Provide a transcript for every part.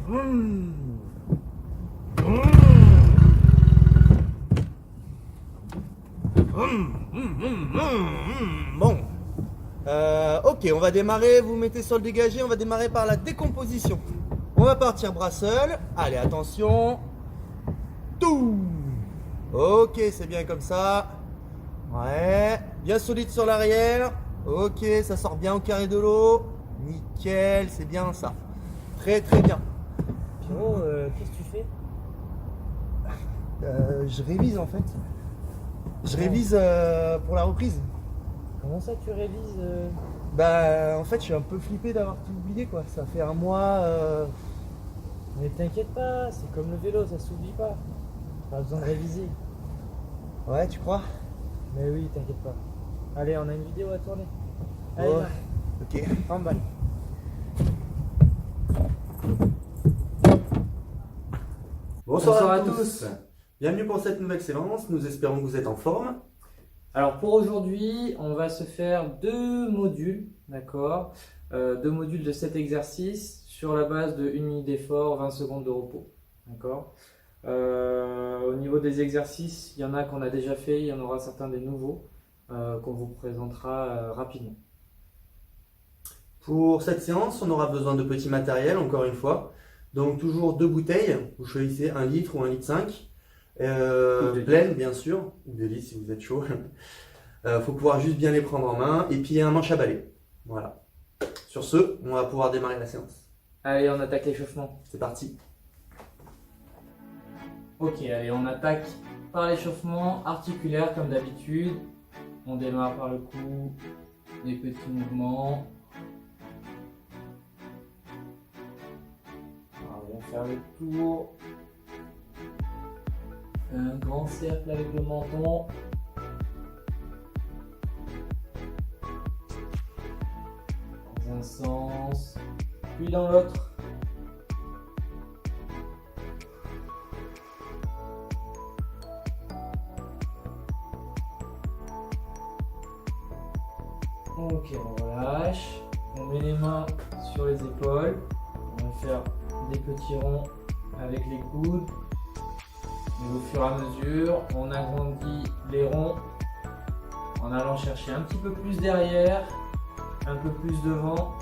Bon. Ok, on va démarrer. Vous mettez sol dégagé. On va démarrer par la décomposition. On va partir bras seul. Allez, attention. Tout. Ok, c'est bien comme ça. Ouais. Bien solide sur l'arrière. Ok, ça sort bien au carré de l'eau. Nickel, c'est bien ça. Très très bien. Pierrot, qu'est-ce que tu fais? Je révise en fait. Je Bon. révise pour la reprise. Comment ça tu révises Bah en fait je suis un peu flippé d'avoir tout oublié quoi. Ça fait un mois. Mais t'inquiète pas, c'est comme le vélo, ça s'oublie pas. Pas besoin de réviser. Ouais, tu crois? Mais oui, t'inquiète pas. Allez, on a une vidéo à tourner. Allez, Oh, va, ok. remballe. Bonsoir à tous. Bienvenue pour cette nouvelle séance. Nous espérons que vous êtes en forme. Alors pour aujourd'hui, on va se faire deux modules, d'accord? Deux modules de 7 exercices sur la base de 1 minute d'effort, 20 secondes de repos, d'accord? Au niveau des exercices, il y en a qu'on a déjà fait, il y en aura certains des nouveaux qu'on vous présentera rapidement. Pour cette séance, on aura besoin de petits matériels, encore une fois. Donc toujours deux bouteilles. Vous choisissez 1 litre ou 1 litre 5. Pleines bien sûr, ou 2 litres si vous êtes chaud. Faut pouvoir juste bien les prendre en main. Et puis un manche à balai. Voilà. Sur ce, on va pouvoir démarrer la séance. Allez, on attaque l'échauffement. C'est parti. Ok, allez, on attaque par l'échauffement articulaire comme d'habitude. On démarre par le cou, des petits mouvements. Alors, on va faire le tour. Un grand cercle avec le menton. Dans un sens, puis dans l'autre. Ok, on relâche. On met les mains sur les épaules. On va faire des petits ronds avec les coudes. Et au fur et à mesure, on agrandit les ronds en allant chercher un petit peu plus derrière, un peu plus devant.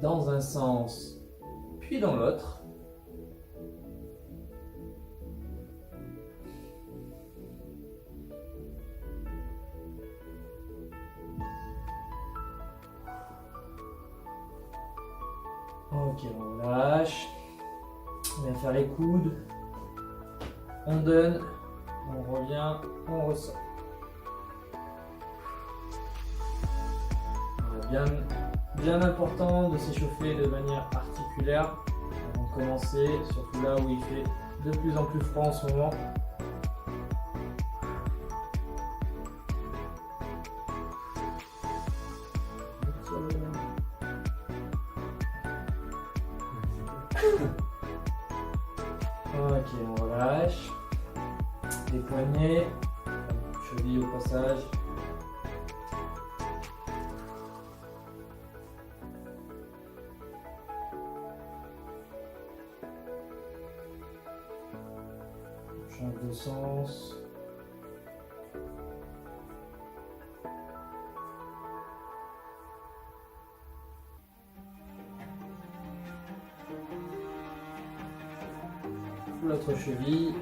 Dans un sens, puis dans l'autre. Ok, on relâche. On vient faire les coudes. On donne. On revient. On ressort. Bien important de s'échauffer de manière articulaire avant de commencer, surtout là où il fait de plus en plus froid en ce moment. Ok, on relâche. Les poignets, cheville au passage. On change de sens. L'autre cheville.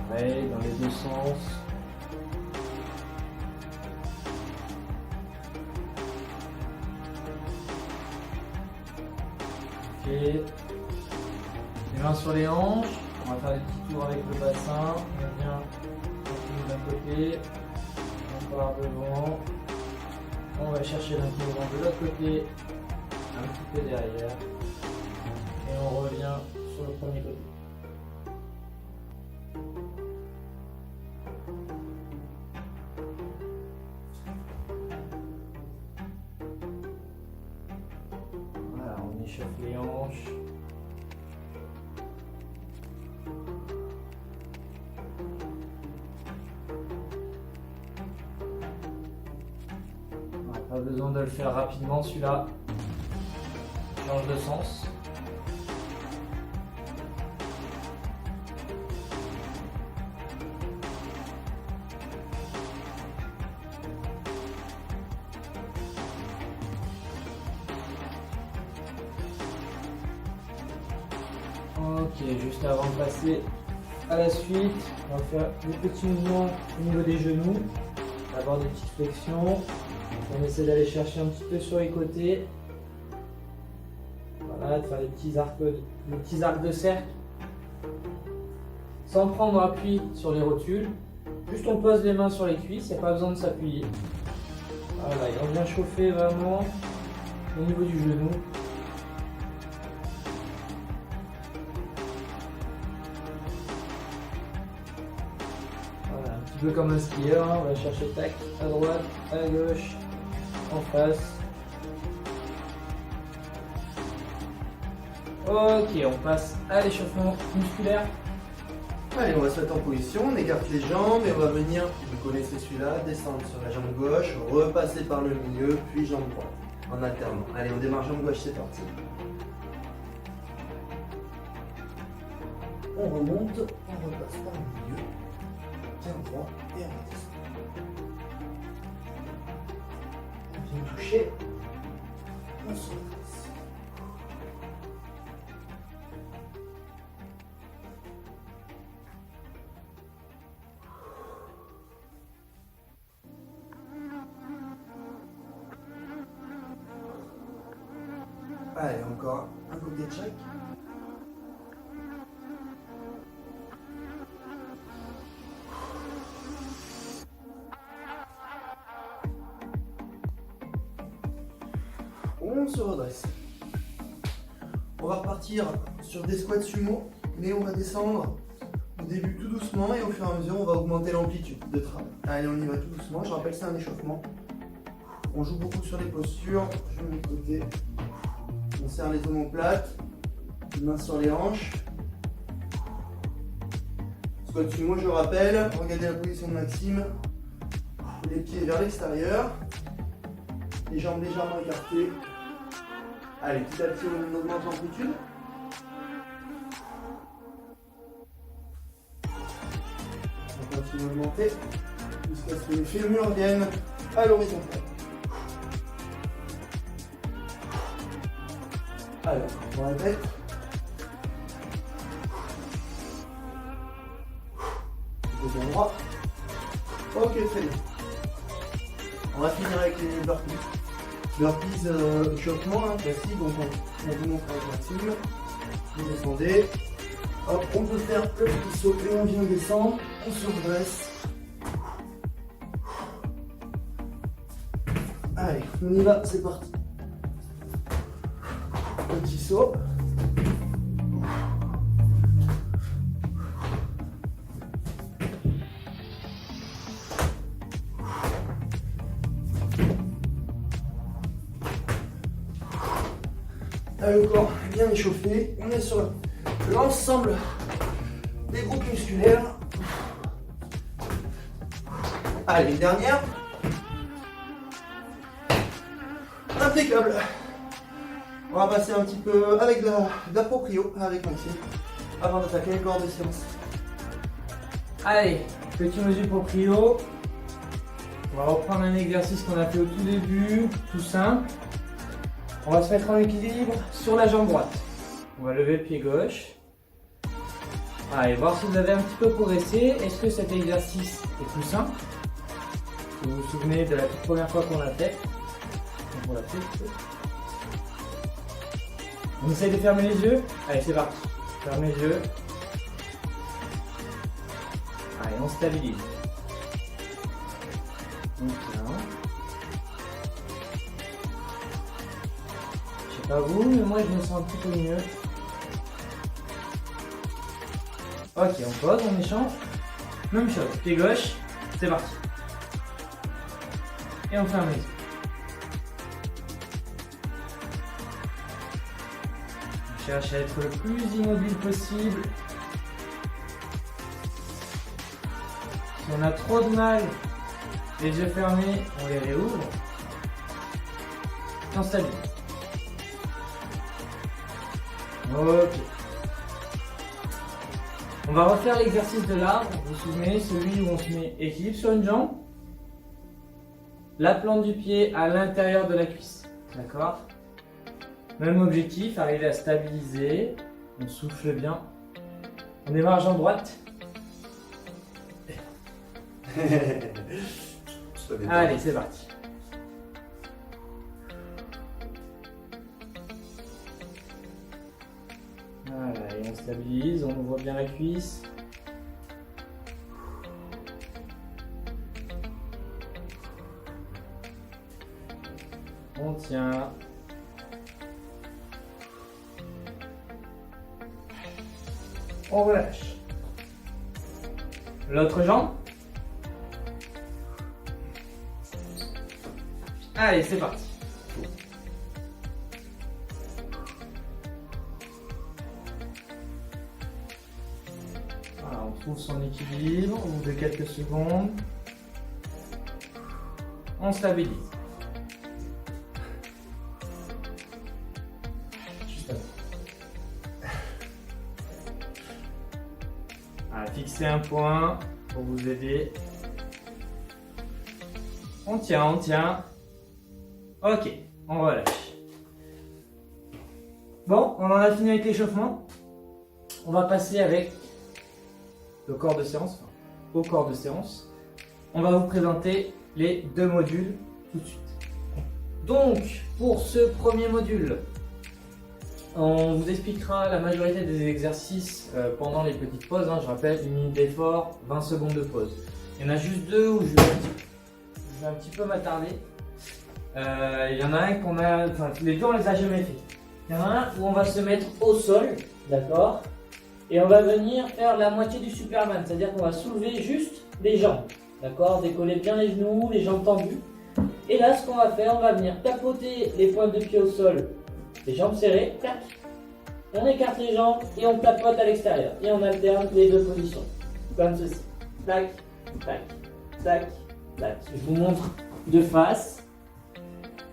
Pareil, dans les deux sens. Ok. Les mains sur les hanches. On va faire des petits tours avec le bassin. On vient d'un côté. On part devant. On va chercher l'inclinaison de l'autre côté, un petit peu derrière, et on revient sur le premier côté. Voilà, on échauffe les hanches. Pas besoin de le faire rapidement, celui-là change de sens. Ok, juste avant de passer à la suite, on va faire des petits mouvements au niveau des genoux, avoir des petites flexions. On essaie d'aller chercher un petit peu sur les côtés. Voilà, de faire des petits arcs de cercle. Sans prendre appui sur les rotules. Juste on pose les mains sur les cuisses, il n'y a pas besoin de s'appuyer. Voilà, et on vient chauffer vraiment au niveau du genou. Voilà, un petit peu comme un skieur, hein. On va chercher tac, à droite, à gauche, en face. Ok, on passe à l'échauffement musculaire. Allez, on va se mettre en position, on écarte les jambes et on va venir, vous connaissez celui-là, descendre sur la jambe gauche, repasser par le milieu, puis jambe droite, en alternant. Allez, on démarre jambe gauche, c'est parti. On remonte, on repasse par le milieu, jambe droite et on redescend. On vient toucher, on se repasse. Allez, encore un côté de chaque. On se redresse. On va repartir sur des squats sumo, mais on va descendre au début tout doucement et au fur et à mesure on va augmenter l'amplitude de travail. Allez, on y va tout doucement. Je rappelle, c'est un échauffement. On joue beaucoup sur les postures. Je mets de côté. On serre les omoplates, mains sur les hanches. Squat sumo, je le rappelle, regardez la position de Maxime. Les pieds vers l'extérieur, les jambes légèrement écartées. Allez, petit à petit, on augmente l'amplitude. On continue à augmenter jusqu'à ce que les fémurs viennent à l'horizontale. Alors, on répète. Côté droit. Ok, très bien. On va finir avec les burpees. Burpees échauffement, hein, classique. Donc on vous montre avec Maxime. Vous descendez. Hop, on peut faire le petit saut et on vient descendre. On se redresse. Allez, on y va, c'est parti. Petit saut. Le corps bien échauffé. On est sur l'ensemble des groupes musculaires. Allez, une dernière. Impeccable. On va passer un petit peu avec de la proprio avec Maxime avant d'attaquer le corps de séance. Allez, petit module proprio. On va reprendre un exercice qu'on a fait au tout début, tout simple. On va se mettre en équilibre sur la jambe droite. On va lever le pied gauche. Allez, voir si vous avez un petit peu progressé. Est-ce que cet exercice est plus simple? Vous vous souvenez de la toute première fois qu'on l'a fait? On l'a fait. On essaye de fermer les yeux. Allez, c'est parti. Fermez les yeux. Allez, on stabilise. Donc là. Je sais pas vous, mais moi je me sens un petit peu mieux. Ok, on pose, on échange. Même chose, pied gauche, c'est parti. Et on ferme les yeux. cherche à être le plus immobile possible. Si on a trop de mal, les yeux fermés, on les réouvre. Et on stabilise. Ok. On va refaire l'exercice de l'arbre. Vous vous souvenez, celui où on se met équilibre sur une jambe. La plante du pied à l'intérieur de la cuisse. D'accord? Même objectif, arriver à stabiliser. On souffle bien. On démarre jambe droite. Allez, c'est parti. Voilà, et on stabilise, on ouvre bien la cuisse. On tient. On relâche. L'autre jambe. Allez, c'est parti. Voilà, on trouve son équilibre au bout de quelques secondes. On stabilise. Juste avant. Voilà, fixez un point pour vous aider. On tient, on tient. Ok, on relâche. Bon, on en a fini avec l'échauffement. On va passer avec le corps de séance, enfin, au corps de séance. On va vous présenter les deux modules tout de suite. Donc, pour ce premier module, on vous expliquera la majorité des exercices pendant les petites pauses. Je rappelle, 1 minute d'effort, 20 secondes de pause. Il y en a juste deux où je vais un petit peu m'attarder. Il y en a un qu'on a, enfin les deux on les a jamais fait. Il y en a un où on va se mettre au sol, d'accord, et on va venir faire la moitié du Superman, c'est-à-dire qu'on va soulever juste les jambes, d'accord, décoller bien les genoux, les jambes tendues. Et là, ce qu'on va faire, on va venir tapoter les pointes de pied au sol, les jambes serrées, tac, et on écarte les jambes et on tapote à l'extérieur et on alterne les deux positions, comme ceci, tac, tac, tac, tac. Je vous montre de face.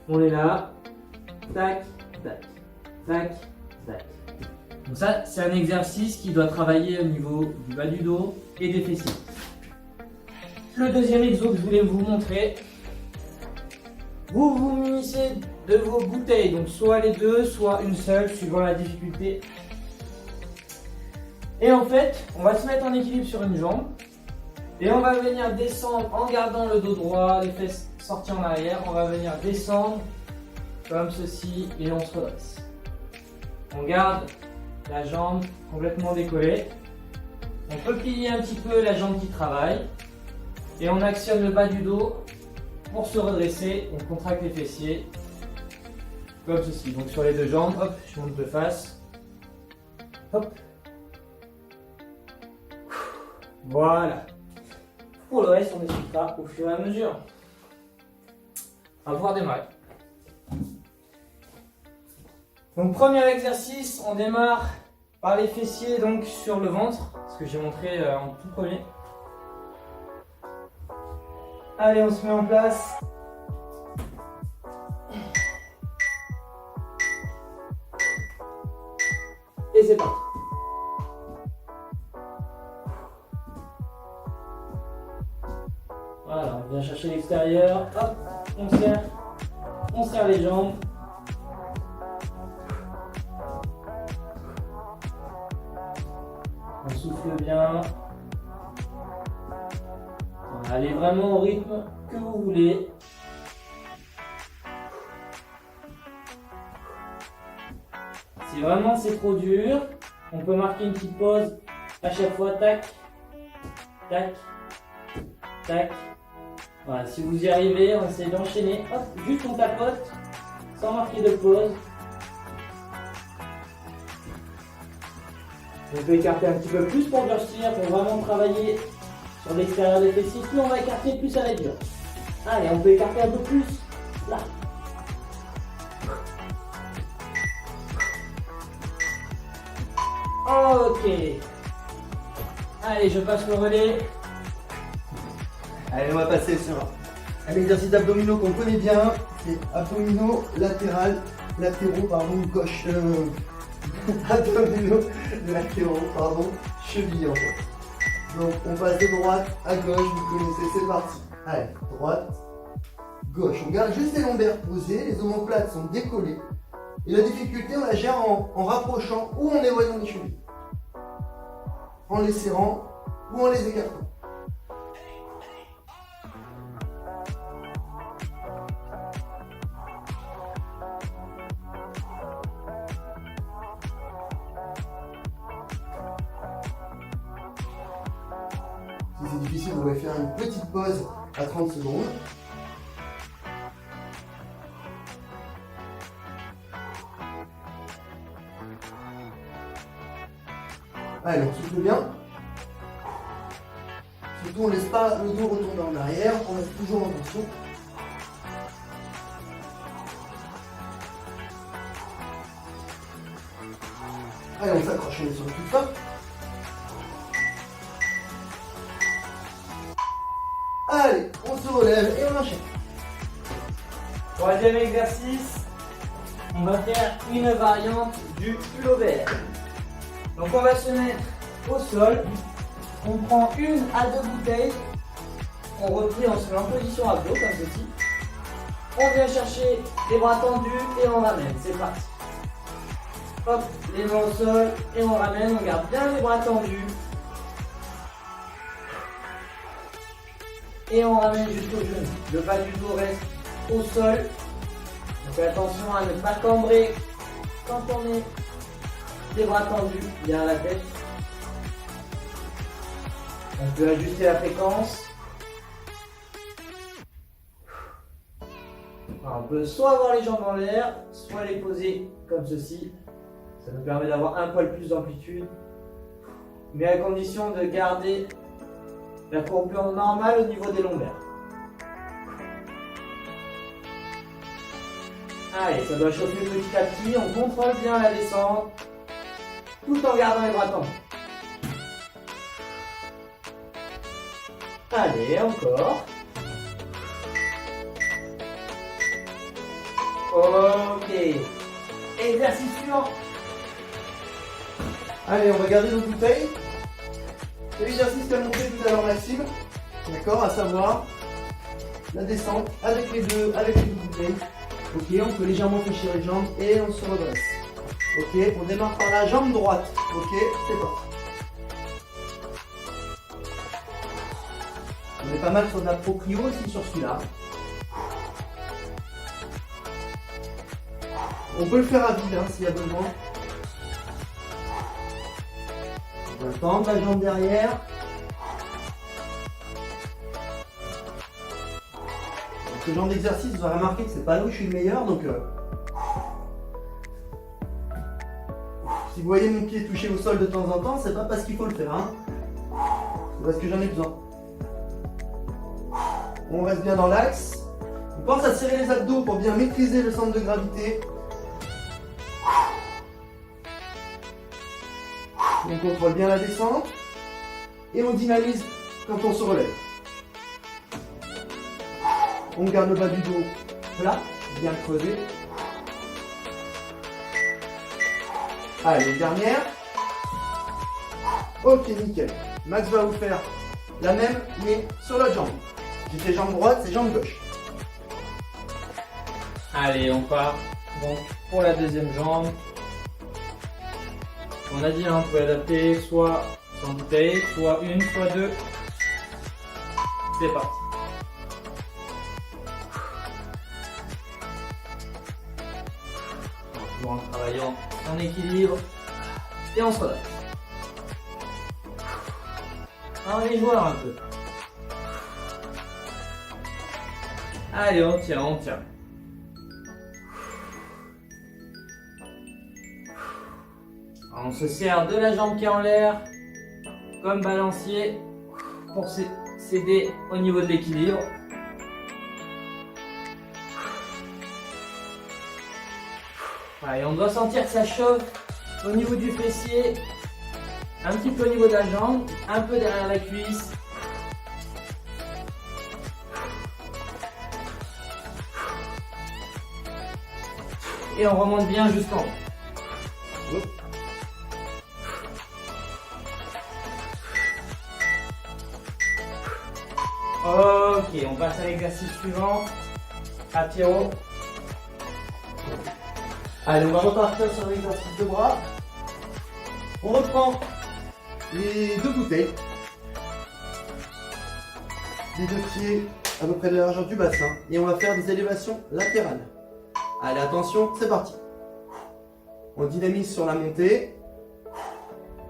On est là, tac, tac, tac, tac. Donc ça, c'est un exercice qui doit travailler au niveau du bas du dos et des fessiers. Le deuxième exo que je voulais vous montrer, vous vous munissez de vos bouteilles, donc soit les deux, soit une seule, suivant la difficulté. Et en fait, on va se mettre en équilibre sur une jambe. Et on va venir descendre en gardant le dos droit, les fesses sorties en arrière. On va venir descendre comme ceci et on se redresse. On garde la jambe complètement décollée. On peut plier un petit peu la jambe qui travaille. Et on actionne le bas du dos pour se redresser. On contracte les fessiers comme ceci. Donc sur les deux jambes, hop, je monte de face. Hop. Voilà. Pour le reste, on expliquera au fur et à mesure. On va pouvoir démarrer. Donc premier exercice, on démarre par les fessiers donc sur le ventre, ce que j'ai montré en tout premier. Allez, on se met en place. Et c'est parti. Voilà, on vient chercher l'extérieur, hop, on serre les jambes. On souffle bien. Voilà, allez vraiment au rythme que vous voulez. Si vraiment c'est trop dur, on peut marquer une petite pause à chaque fois, tac, tac, tac. Voilà, si vous y arrivez, on essaie d'enchaîner. Hop, juste on tapote, sans marquer de pause. On peut écarter un petit peu plus pour durcir, pour vraiment travailler sur l'extérieur des fessiers. Plus on va écarter, plus ça va être dur. Allez, on peut écarter un peu plus. Là. Ok. Allez, je passe le relais. Allez, on va passer sur un exercice d'abdominaux qu'on connaît bien. C'est abdominaux latéraux, gauche. Abdominaux latéraux, cheville en fait. Donc on passe de droite à gauche, vous connaissez, c'est parti. Allez, droite, gauche. On garde juste les lombaires posés, les omoplates sont décollées. Et la difficulté, on la gère en rapprochant ou en éloignant les chevilles. En les serrant ou en les écartant. Si c'est difficile, vous pouvez faire une petite pause à 30 secondes. Allez, on souffle bien. Surtout, on ne laisse pas le dos retourner en arrière, on reste toujours en tension. Allez, on s'accroche, on est sur le tout top. Allez, on se relève et on enchaîne. Troisième exercice, on va faire une variante du pullover. Donc on va se mettre au sol, on prend 1 à 2 bouteilles, on replie, on se met en position abdos comme ceci. On vient chercher les bras tendus et on ramène, c'est parti. Hop, les mains au sol et on ramène, on garde bien les bras tendus. Et on ramène jusqu'au genou. Le bas du dos reste au sol. Donc attention à ne pas cambrer quand on est les bras tendus bien la tête. On peut ajuster la fréquence. Alors, on peut soit avoir les jambes en l'air, soit les poser comme ceci. Ça nous permet d'avoir un poil plus d'amplitude. Mais à condition de garder la courbure normale au niveau des lombaires. Allez, ça doit chauffer petit à petit. On contrôle bien la descente tout en gardant les bras tendus. Allez, encore. Ok. Exercice suivant. Allez, on va garder nos bouteilles. C'est l'exercice qu'a montré tout à l'heure Maxime. D'accord, à savoir la descente avec les deux bouteilles. Ok, on peut légèrement fléchir les jambes et on se redresse. Ok, on démarre par la jambe droite. Ok, c'est parti. On est pas mal sur de la proprio aussi sur celui-là. On peut le faire à vide s'il y a besoin. On va tendre la jambe derrière. Donc, ce genre d'exercice, vous aurez remarqué que c'est pas là où je suis le meilleur. Donc, si vous voyez mon pied toucher au sol de temps en temps, c'est pas parce qu'il faut le faire. C'est parce que j'en ai besoin. On reste bien dans l'axe. On pense à serrer les abdos pour bien maîtriser le centre de gravité. On contrôle bien la descente et on dynamise quand on se relève. On garde le bas du dos plat, bien creusé. Allez, dernière. Ok, nickel. Max va vous faire la même, mais sur l'autre jambe. J'ai fait jambe droite, c'est jambe gauche. Allez, on part donc pour la deuxième jambe. On a dit, on peut adapter soit sans bouteille, soit une, soit deux. C'est parti. En travaillant en équilibre et on se relâche. On est joueur un peu. Allez, on tient, on tient. On se sert de la jambe qui est en l'air comme balancier pour s'aider au niveau de l'équilibre. Voilà, et on doit sentir que ça chauffe au niveau du fessier Un petit peu au niveau de la jambe, un peu derrière la cuisse. Et on remonte bien jusqu'en haut. Ok, on passe à l'exercice suivant. À pied haut. Allez, on va repartir sur l'exercice de bras. On reprend les deux bouteilles. Les deux pieds à peu près de la largeur du bassin. Et on va faire des élévations latérales. Allez, attention, c'est parti. On dynamise sur la montée.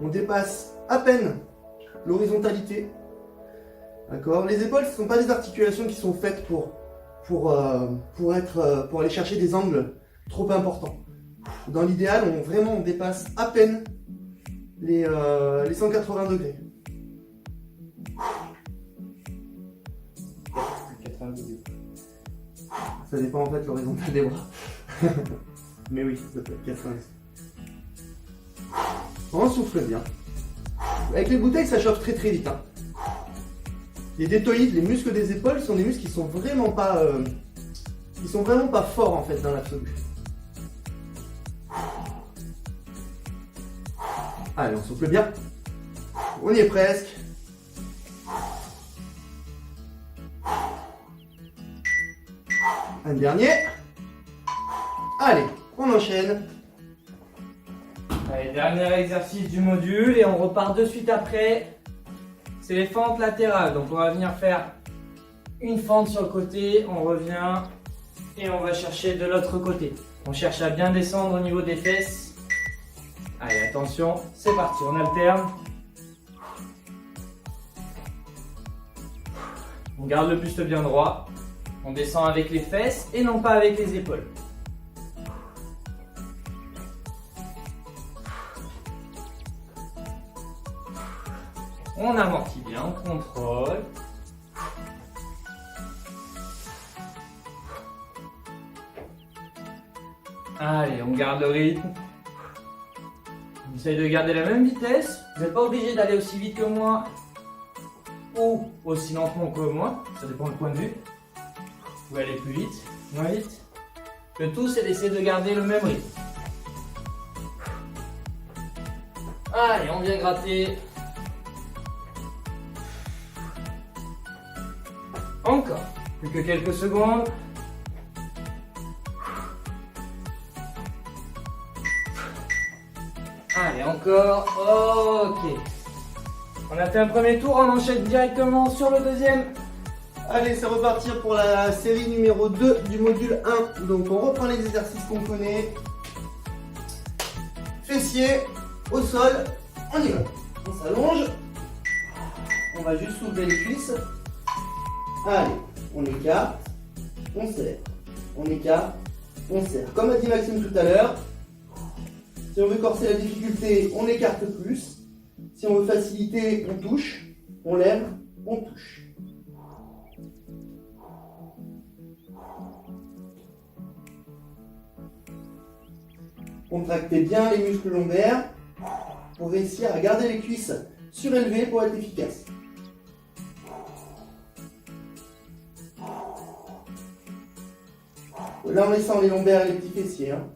On dépasse à peine l'horizontalité. D'accord. Les épaules, ce ne sont pas des articulations qui sont faites pour aller chercher des angles trop importants. Dans l'idéal, on dépasse à peine les 180 degrés. 90 degrés. Ça dépend en fait de l'horizontale des bras. Mais oui, ça peut être 90. On souffle bien. Avec les bouteilles, ça chauffe très très vite. Hein. Les deltoïdes, les muscles des épaules sont des muscles qui sont vraiment pas forts en fait dans l'absolu. Allez, on souffle bien. On y est presque. Un dernier. Allez, on enchaîne. Allez, dernier exercice du module et on repart de suite après. C'est les fentes latérales. Donc on va venir faire une fente sur le côté, on revient et on va chercher de l'autre côté. On cherche à bien descendre au niveau des fesses. Allez, attention, c'est parti, on alterne. On garde le buste bien droit. On descend avec les fesses et non pas avec les épaules. On amortit bien, on contrôle. Allez, on garde le rythme. On essaye de garder la même vitesse. Vous n'êtes pas obligé d'aller aussi vite que moi ou aussi lentement que moi. Ça dépend du point de vue. Vous pouvez aller plus vite, moins vite. Le tout, c'est d'essayer de garder le même rythme. Allez, on vient gratter. Encore. Plus que quelques secondes. Allez, encore. Ok. On a fait un premier tour, on enchaîne directement sur le deuxième. Allez, c'est repartir pour la série numéro 2 du module 1. Donc on reprend les exercices qu'on connaît. Fessiers, au sol, on y va. On s'allonge. On va juste soulever les cuisses. Allez, on écarte, on serre. On écarte, on serre. Comme a dit Maxime tout à l'heure, si on veut corser la difficulté, on écarte plus. Si on veut faciliter, on touche, on lève, on touche. Contractez bien les muscles lombaires pour réussir à garder les cuisses surélevées pour être efficace. Là, en laissant les lombaires et les petits fessiers. Hein.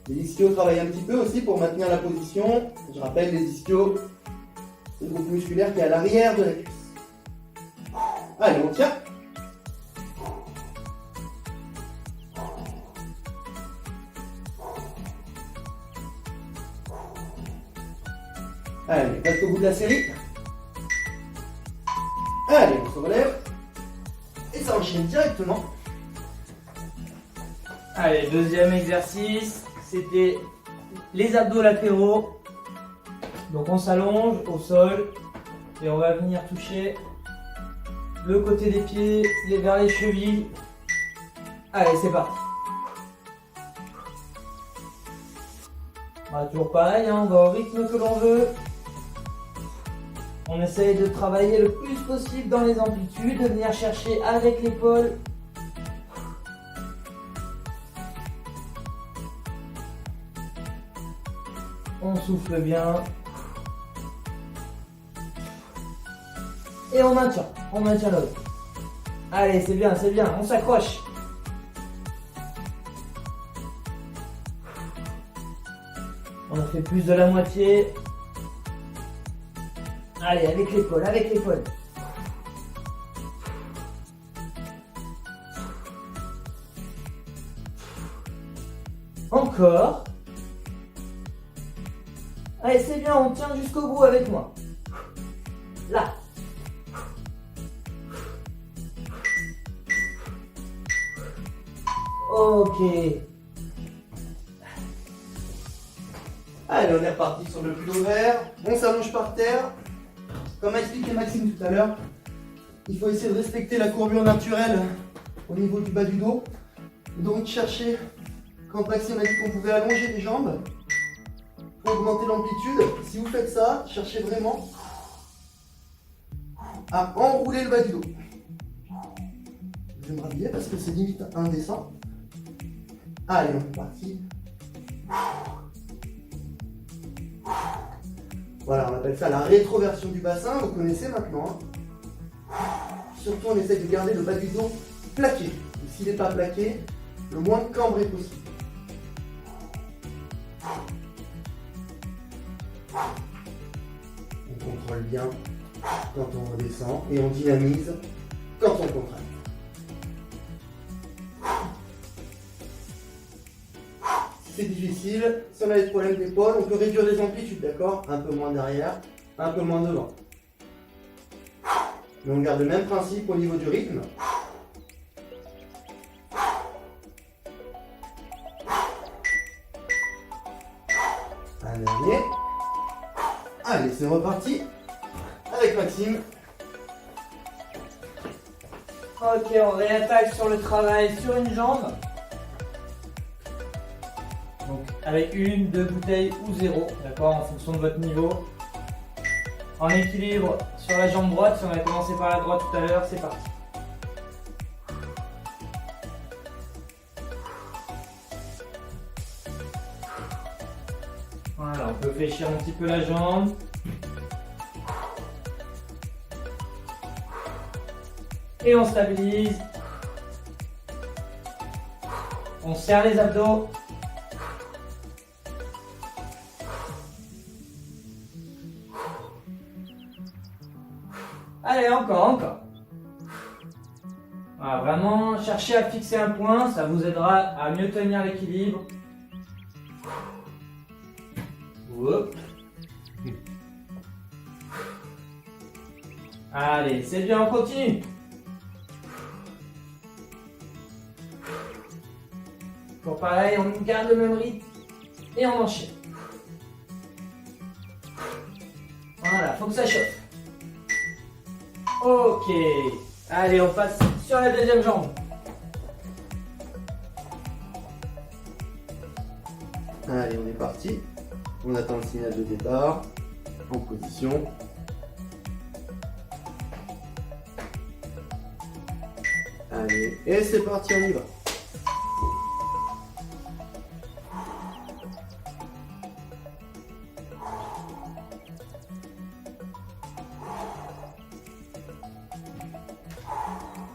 Les ischios travaillent un petit peu aussi pour maintenir la position. Je rappelle, les ischios, c'est le groupe musculaire qui est à l'arrière de la cuisse. Allez, on tient. Allez, presque au bout de la série. Allez, on se relève. Et ça enchaîne directement. Allez, deuxième exercice, c'était les abdos latéraux. Donc on s'allonge au sol et on va venir toucher le côté des pieds vers les chevilles. Allez, c'est parti. Voilà, toujours pareil, hein, on va au rythme que l'on veut. On essaye de travailler le plus possible dans les amplitudes, de venir chercher avec l'épaule. On souffle bien. Et on maintient le rythme. Allez, c'est bien, on s'accroche. On a fait plus de la moitié. Allez, avec l'épaule. Encore. Allez, c'est bien, on tient jusqu'au bout avec moi. Là. Ok. Allez, on est reparti sur le culot vert. On s'allonge par terre. Comme a expliqué Maxime tout à l'heure, il faut essayer de respecter la courbure naturelle au niveau du bas du dos. Donc chercher, quand Maxime a dit qu'on pouvait allonger les jambes pour augmenter l'amplitude, si vous faites ça, cherchez vraiment à enrouler le bas du dos. Je vais me rhabiller parce que c'est limite indécent. Allez, on est parti. Voilà, on appelle ça la rétroversion du bassin, vous connaissez maintenant. Surtout, on essaie de garder le bas du dos plaqué. Et s'il n'est pas plaqué, le moins cambré possible. On contrôle bien quand on redescend et on dynamise quand on contracte. C'est difficile, si on a des problèmes d'épaule, on peut réduire les amplitudes, d'accord? Un peu moins derrière, un peu moins devant. Mais on garde le même principe au niveau du rythme. Un dernier. Allez, c'est reparti avec Maxime. Ok, on réattaque sur le travail sur une jambe. Donc avec une, deux bouteilles ou zéro, d'accord, en fonction de votre niveau. En équilibre sur la jambe droite, si on a commencé par la droite tout à l'heure, c'est parti. Voilà, on peut fléchir un petit peu la jambe. Et on stabilise. On serre les abdos. Allez, encore. Voilà, vraiment, cherchez à fixer un point, ça vous aidera à mieux tenir l'équilibre. Hop. Allez, c'est bien, on continue. Pour pareil, on garde le même rythme et on enchaîne. Voilà, faut que ça chauffe. Ok, allez, on passe sur la deuxième jambe. Allez, on est parti. On attend le signal de départ. En position. Allez, et c'est parti, on y va.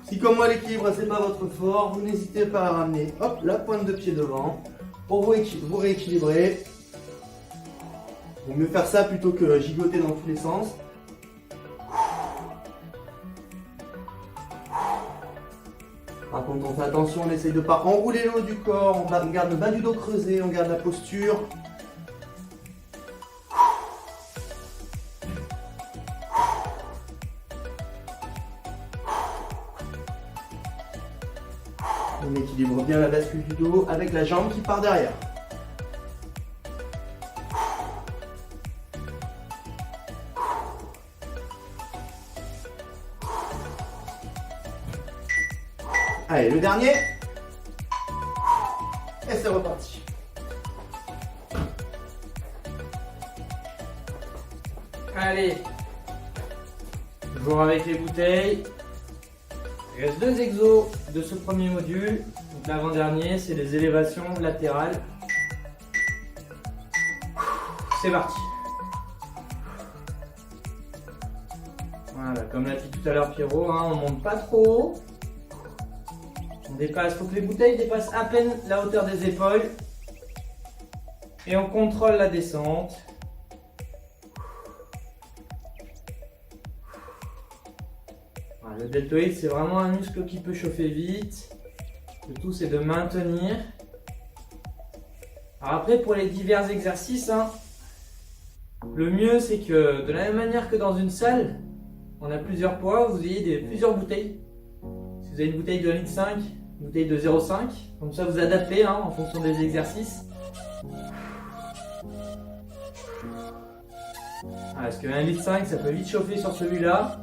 Si comme moi l'équilibre c'est pas votre fort, vous n'hésitez pas à ramener hop, la pointe de pied devant pour vous rééquilibrer. Vaut mieux faire ça plutôt que gigoter dans tous les sens. Par contre, on fait attention, on essaye de ne pas enrouler le haut du corps, on garde le bas du dos creusé, on garde la posture. On équilibre bien la bascule du dos avec la jambe qui part derrière. Allez, le dernier. Et c'est reparti. Allez, toujours avec les bouteilles. Il reste deux exos de ce premier module. Donc l'avant-dernier, c'est les élévations latérales. C'est parti. Voilà, comme l'a dit tout à l'heure Pierrot, hein, on monte pas trop haut. On dépasse, faut que les bouteilles dépassent à peine la hauteur des épaules. Et on contrôle la descente. Voilà, le deltoïde, c'est vraiment un muscle qui peut chauffer vite. Le tout, c'est de maintenir. Alors après, pour les divers exercices, hein, le mieux, c'est que de la même manière que dans une salle, on a plusieurs poids, vous ayez plusieurs bouteilles. Si vous avez une bouteille de 1,5 litre, une bouteille de 0,5, comme ça vous adaptez hein, en fonction des exercices. Parce que 1,5 litre, ça peut vite chauffer sur celui-là.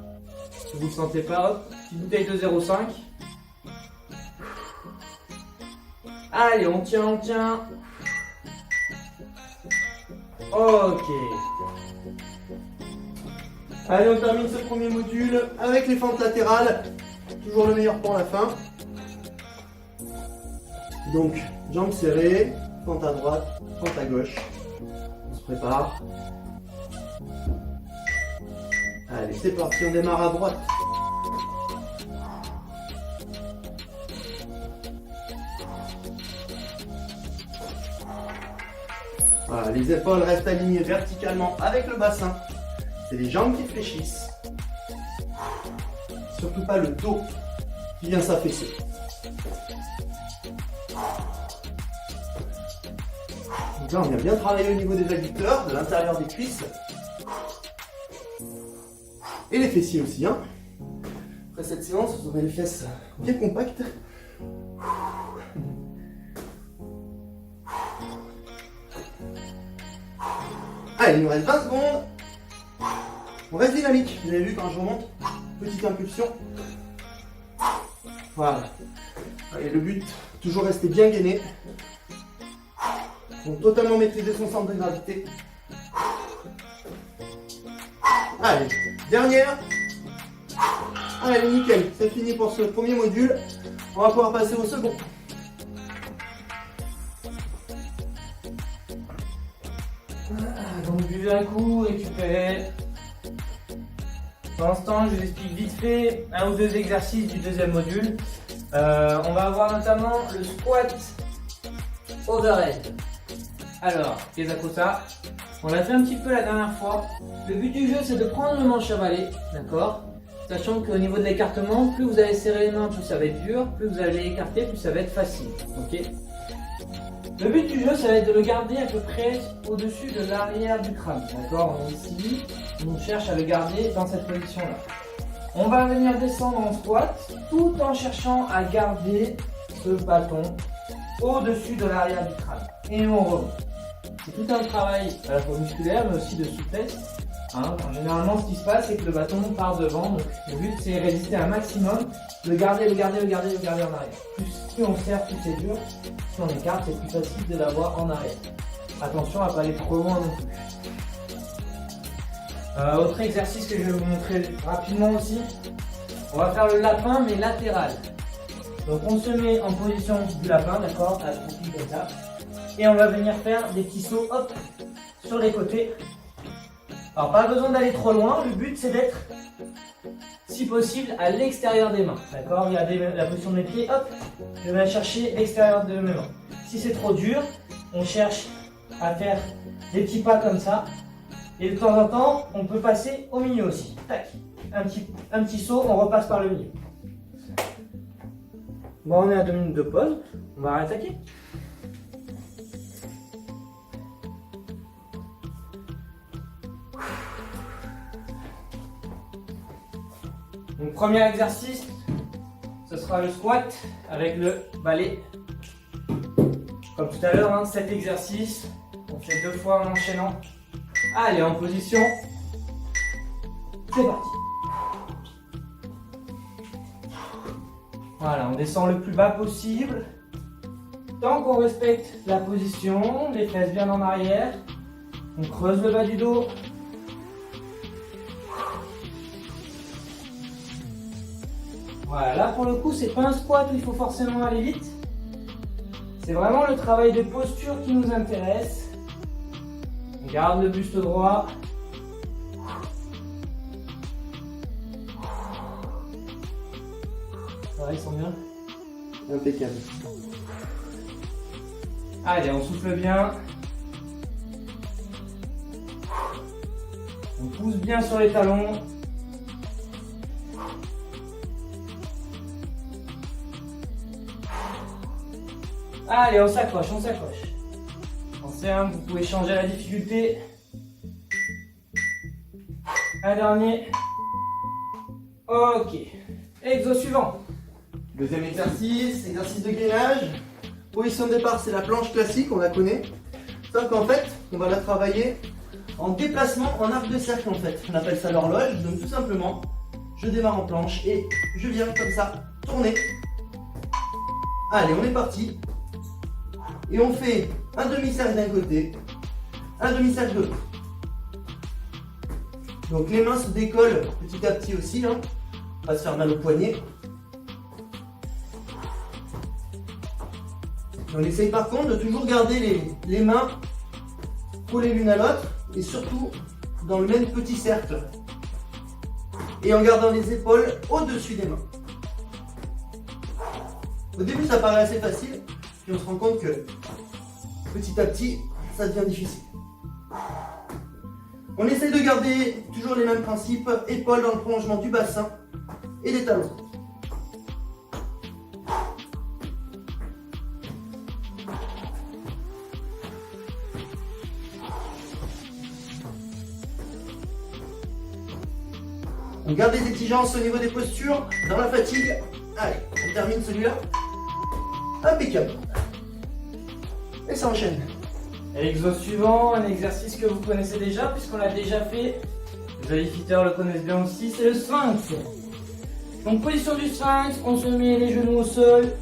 Si vous ne le sentez pas, hop, petite bouteille de 0,5. Allez, on tient, on tient. Ok. Allez, on termine ce premier module avec les fentes latérales. Toujours le meilleur pour la fin. Donc, jambes serrées, fente à droite, fente à gauche. On se prépare. Allez, c'est parti, on démarre à droite. Voilà, les épaules restent alignées verticalement avec le bassin. C'est les jambes qui fléchissent. Surtout pas le dos qui vient s'affaisser. Donc là, on vient bien travailler au niveau des adducteurs, de l'intérieur des cuisses. Et les fessiers aussi. Hein. Après cette séance, vous aurez les fesses bien compactes. Allez, il nous reste 20 secondes. On reste dynamique. Vous avez vu quand je remonte, petite impulsion. Voilà. Et le but, toujours rester bien gainé. Donc totalement maîtriser son centre de gravité. Allez, dernière. Allez, nickel. C'est fini pour ce premier module. On va pouvoir passer au second. Donc buvez un coup, récupérez. Pour l'instant, je vous explique vite fait un ou deux exercices du deuxième module. On va avoir notamment le squat overhead. Alors, Kesakosa, on l'a fait un petit peu la dernière fois. Le but du jeu, c'est de prendre le manche à balai, d'accord? Sachant qu'au niveau de l'écartement, plus vous allez serrer les mains, plus ça va être dur, plus vous allez écarter, plus ça va être facile, ok? Le but du jeu, ça va être de le garder à peu près au-dessus de l'arrière du crâne, d'accord? On est ici, on cherche à le garder dans cette position-là. On va venir descendre en squat, tout en cherchant à garder ce bâton au-dessus de l'arrière du crâne. Et on remonte. C'est tout un travail à la fois musculaire, mais aussi de souplesse. Hein. Généralement, ce qui se passe, c'est que le bâton part devant. Donc, le but, c'est résister un maximum, le garder en arrière. Plus on serre, plus c'est dur. Si on écarte, c'est plus facile de l'avoir en arrière. Attention à ne pas aller trop loin non plus. Autre exercice que je vais vous montrer rapidement aussi. On va faire le lapin, mais latéral. Donc, on se met en position du lapin, d'accord, à accroupi comme ça. Et on va venir faire des petits sauts, hop, sur les côtés. Alors, pas besoin d'aller trop loin. Le but, c'est d'être, si possible, à l'extérieur des mains. D'accord? Regardez la position de mes pieds. Hop, je vais chercher l'extérieur de mes mains. Si c'est trop dur, on cherche à faire des petits pas comme ça. Et de temps en temps, on peut passer au milieu aussi. Tac, un petit saut, on repasse par le milieu. Bon, on est à 2 minutes de pause. On va réattaquer. Donc, premier exercice, ce sera le squat avec le balai. Comme tout à l'heure, hein, cet exercice, on fait 2 fois en enchaînant. Allez, en position. C'est parti. Voilà, on descend le plus bas possible. Tant qu'on respecte la position, les fesses bien en arrière. On creuse le bas du dos. Voilà, là pour le coup, c'est pas un squat où il faut forcément aller vite. C'est vraiment le travail de posture qui nous intéresse. Donc Garde le buste droit. Ça va, ils sont bien? Impeccable. Allez, on souffle bien. On pousse bien sur les talons. Allez, on s'accroche, on s'accroche. Pensez, hein, vous pouvez changer la difficulté. Un dernier. Ok. Exo suivant. Deuxième exercice, exercice de gainage. Position de départ, c'est la planche classique, on la connaît. Sauf qu'en fait, on va la travailler en déplacement en arc de cercle en fait. On appelle ça l'horloge. Donc tout simplement, je démarre en planche et je viens comme ça tourner. Allez, on est parti. Et on fait un demi-cercle d'un côté, un demi-cercle de l'autre. Donc les mains se décollent petit à petit aussi, hein. On va se faire mal au poignet. On essaye par contre de toujours garder les mains collées l'une à l'autre et surtout dans le même petit cercle. Et en gardant les épaules au-dessus des mains. Au début ça paraît assez facile, puis on se rend compte que petit à petit ça devient difficile. On essaye de garder toujours les mêmes principes, épaules dans le prolongement du bassin et des talons. On garde des exigences au niveau des postures, dans la fatigue. Allez, on termine celui-là. Impeccable. Et ça enchaîne. Exo suivant, un exercice que vous connaissez déjà puisqu'on l'a déjà fait. Les alifitteurs le connaissent bien aussi, c'est le sphinx. Donc position du sphinx, on se met les genoux au sol,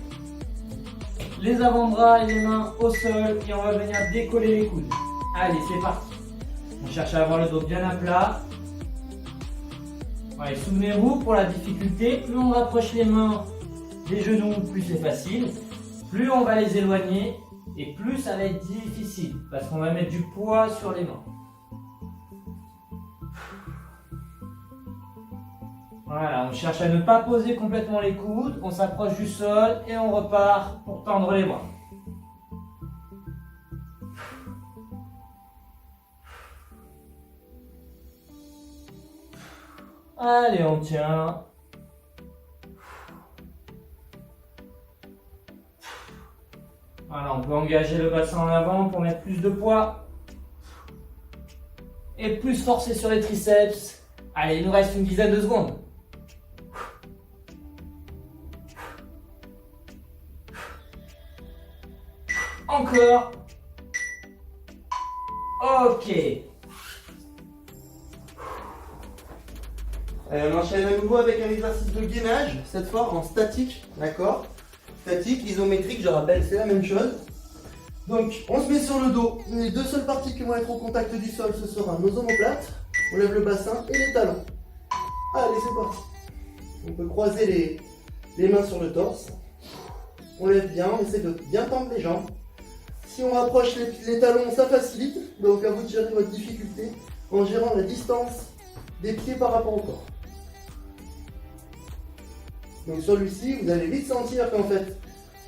les avant-bras et les mains au sol et on va venir décoller les coudes. Allez, c'est parti. On cherche à avoir le dos bien à plat. Allez, souvenez-vous, pour la difficulté, plus on rapproche les mains des genoux, plus c'est facile. Plus on va les éloigner et plus ça va être difficile parce qu'on va mettre du poids sur les mains. Voilà, on cherche à ne pas poser complètement les coudes, on s'approche du sol et on repart pour tendre les bras. Allez, on tient. Voilà, on peut engager le bassin en avant pour mettre plus de poids. Et plus forcer sur les triceps. Allez, il nous reste une dizaine de secondes. Encore. Ok. On enchaîne à nouveau avec un exercice de gainage, cette fois en statique, d'accord? Statique, isométrique, je rappelle, c'est la même chose. Donc, on se met sur le dos. Les deux seules parties qui vont être au contact du sol, ce sera nos omoplates. On lève le bassin et les talons. Allez, c'est parti. On peut croiser les mains sur le torse. On lève bien, on essaie de bien tendre les jambes. Si on rapproche les talons, ça facilite. Donc, à vous de gérer votre difficulté en gérant la distance des pieds par rapport au corps. Donc celui-ci, vous allez vite sentir qu'en fait,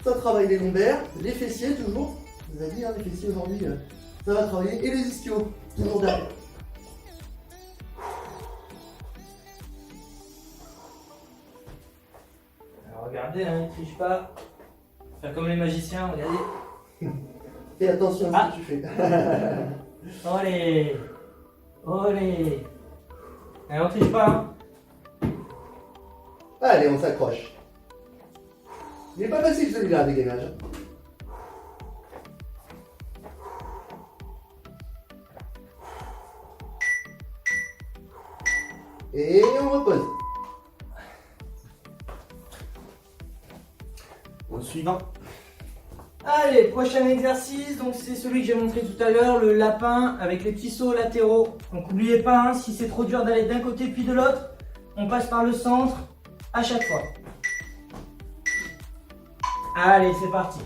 ça travaille les lombaires, les fessiers toujours. Je vous ai dit, hein, les fessiers aujourd'hui, ça va travailler. Et les ischios, toujours derrière. Alors regardez, hein, ne triche pas. Faire comme les magiciens, regardez. Fais attention à ce que tu fais. Olé. Olé. Allez, on triche pas, hein. Allez, on s'accroche. Il n'est pas facile celui-là, le gainage. Et on repose. Au suivant. Allez, prochain exercice, donc c'est celui que j'ai montré tout à l'heure, le lapin avec les petits sauts latéraux. Donc n'oubliez pas, hein, si c'est trop dur d'aller d'un côté puis de l'autre, on passe par le centre à chaque fois. Allez, c'est parti.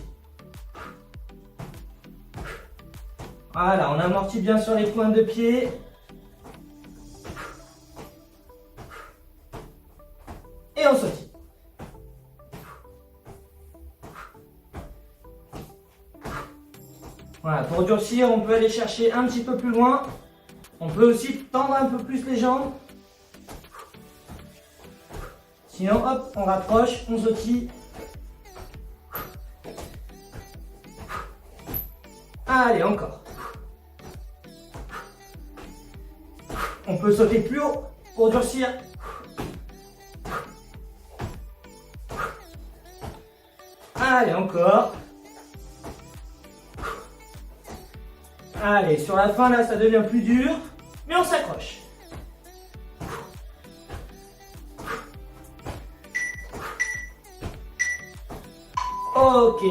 Voilà, on amortit bien sur les pointes de pied. Et on sautille. Voilà, pour durcir, on peut aller chercher un petit peu plus loin. On peut aussi tendre un peu plus les jambes. Sinon, hop, on rapproche, on sautille. Allez, encore. On peut sauter plus haut pour durcir. Allez, encore. Allez, sur la fin, là, ça devient plus dur, mais on s'accroche. Ok.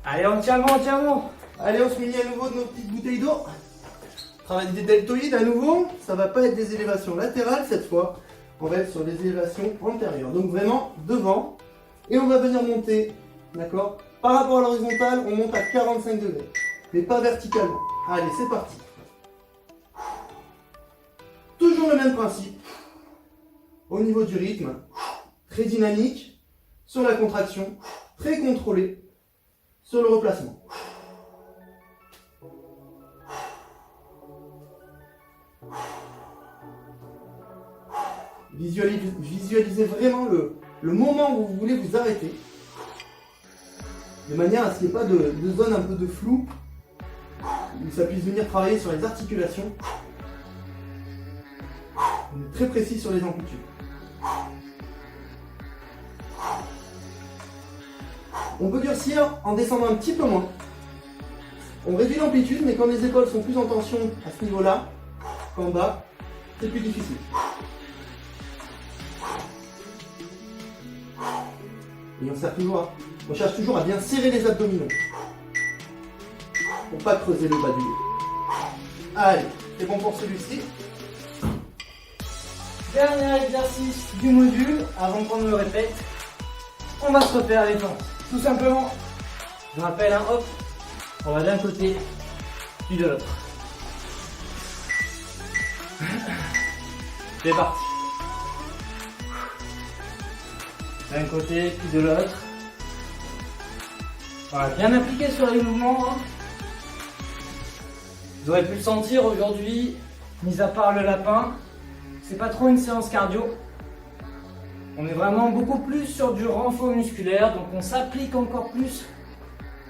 Allez, on tient bon, on tient bon. Allez, on se munit à nouveau de nos petites bouteilles d'eau. Travail des deltoïdes à nouveau. Ça va pas être des élévations latérales cette fois. On va être sur des élévations antérieures. Donc vraiment devant. Et on va venir monter, d'accord? Par rapport à l'horizontale, on monte à 45 degrés. Mais pas verticalement. Allez, c'est parti. Toujours le même principe. Au niveau du rythme, très dynamique. Sur la contraction, très contrôlé. Sur le replacement. Visualisez vraiment le moment où vous voulez vous arrêter. De manière à ce qu'il n'y ait pas de zone un peu de flou. Où ça puisse venir travailler sur les articulations. On est très précis sur les amplitudes. On peut durcir en descendant un petit peu moins. On réduit l'amplitude, mais quand les épaules sont plus en tension à ce niveau-là, qu'en bas, c'est plus difficile. Et on cherche toujours à bien serrer les abdominaux. Pour pas creuser le bas du dos. Allez, c'est bon pour celui-ci. Dernier exercice du module, avant qu'on ne le répète. On va se refaire les jambes. Tout simplement, je rappelle un hop, on va d'un côté, puis de l'autre. C'est parti. D'un côté, puis de l'autre. Voilà, bien appliqué sur les mouvements. Hein. Vous aurez pu le sentir aujourd'hui, mis à part le lapin, c'est pas trop une séance cardio. On est vraiment beaucoup plus sur du renfort musculaire, donc on s'applique encore plus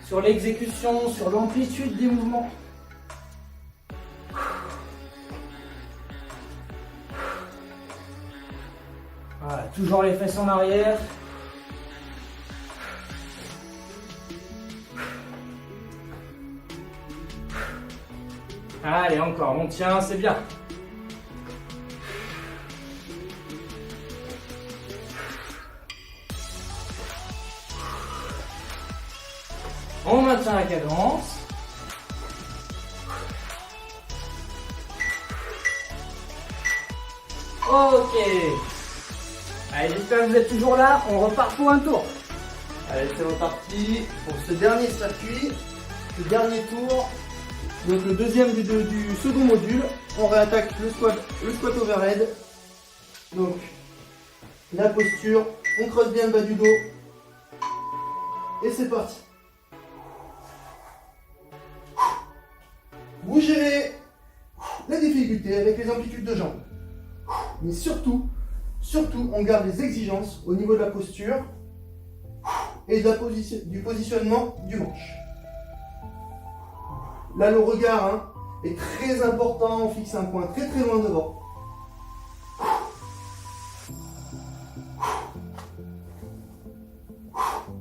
sur l'exécution, sur l'amplitude des mouvements. Voilà, toujours les fesses en arrière. Allez, encore, on tient, c'est bien. On maintient la cadence. Ok. Allez, j'espère que vous êtes toujours là. On repart pour un tour. Allez, c'est reparti pour ce dernier circuit, ce dernier tour. Donc le deuxième du second module. On réattaque le squat overhead. Donc la posture, on creuse bien le bas du dos. Et c'est parti. Vous gérez la difficulté avec les amplitudes de jambes. Mais surtout, on garde les exigences au niveau de la posture et du positionnement du manche. Là, le regard est très important. On fixe un point très loin devant.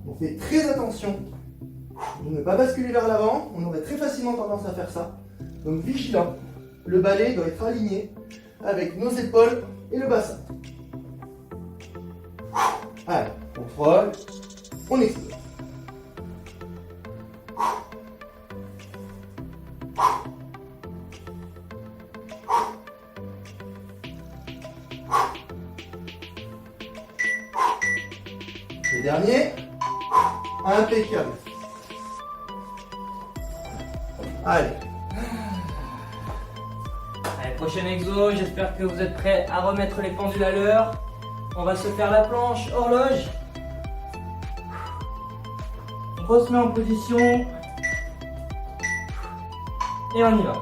On fait très attention de ne pas basculer vers l'avant. On aurait très facilement tendance à faire ça. Donc vigilant, le balai doit être aligné avec nos épaules et le bassin. Allez, on frôle, on explose. Le dernier, impeccable. Allez. Allez, prochain exo, j'espère que vous êtes prêts à remettre les pendules à l'heure. On va se faire la planche horloge. On se met en position. Et on y va.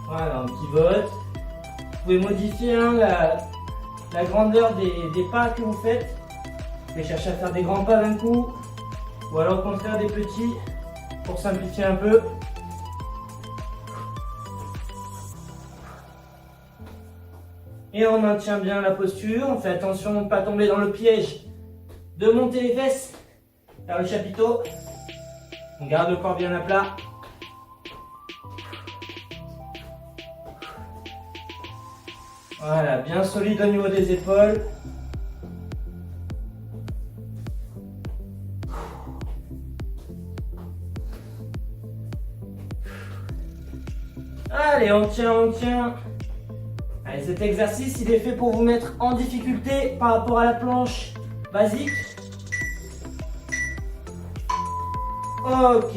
Voilà, on pivote. Vous pouvez modifier hein, la grandeur des pas que vous faites. Vous pouvez chercher à faire des grands pas d'un coup. Ou alors au contraire des petits pour simplifier un peu. Et on maintient bien la posture. On fait attention de ne pas tomber dans le piège de monter les fesses vers le chapiteau. On garde le corps bien à plat. Voilà, bien solide au niveau des épaules. Allez, on tient, on tient. Allez, cet exercice, il est fait pour vous mettre en difficulté par rapport à la planche basique. Ok.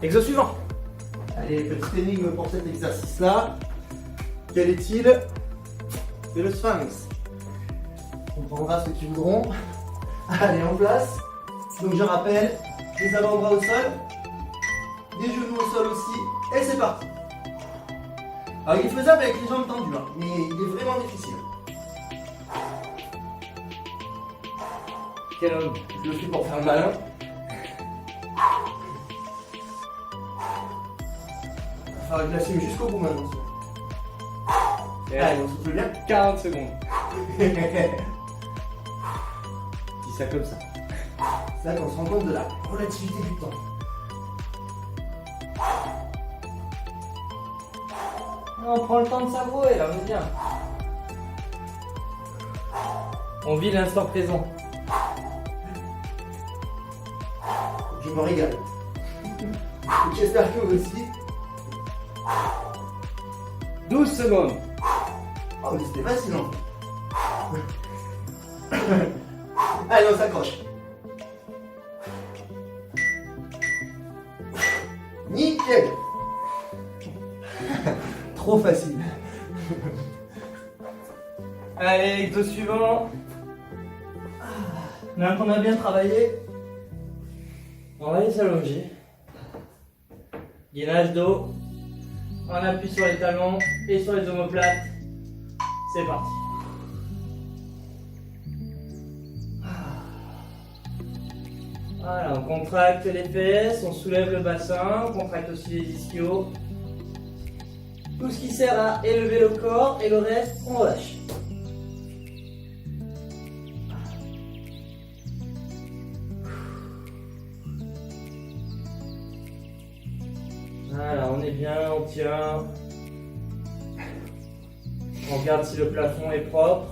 Exo suivant. Allez, petite énigme pour cet exercice-là. Quel est-il? C'est le sphinx. On prendra ceux qui voudront. Allez, en place. Donc je rappelle, les avant-bras au sol, les genoux au sol aussi, et c'est parti. Alors il est faisable avec les jambes tendues, hein, mais il est vraiment difficile. Quel homme. Je le fais pour faire le malin. Il va falloir glacer jusqu'au bout maintenant. Allez, on souffle bien. 40 secondes. Dis ça comme ça. C'est là qu'on se rend compte de la relativité du temps. On prend le temps de savourer là, on est bien. On vit l'instant présent. Je me régale. J'espère que vous aussi. 12 secondes. Oh mais c'était facile hein. Allez on s'accroche. Nickel. Trop facile. Allez, exo suivant. Maintenant qu'on a bien travaillé, on va aller s'allonger. Gainage dos. On appuie sur les talons et sur les omoplates. C'est parti. Voilà, on contracte les fesses, on soulève le bassin, on contracte aussi les ischios. Tout ce qui sert à élever le corps et le reste, on relâche. Voilà, on est bien, on tient. On regarde si le plafond est propre.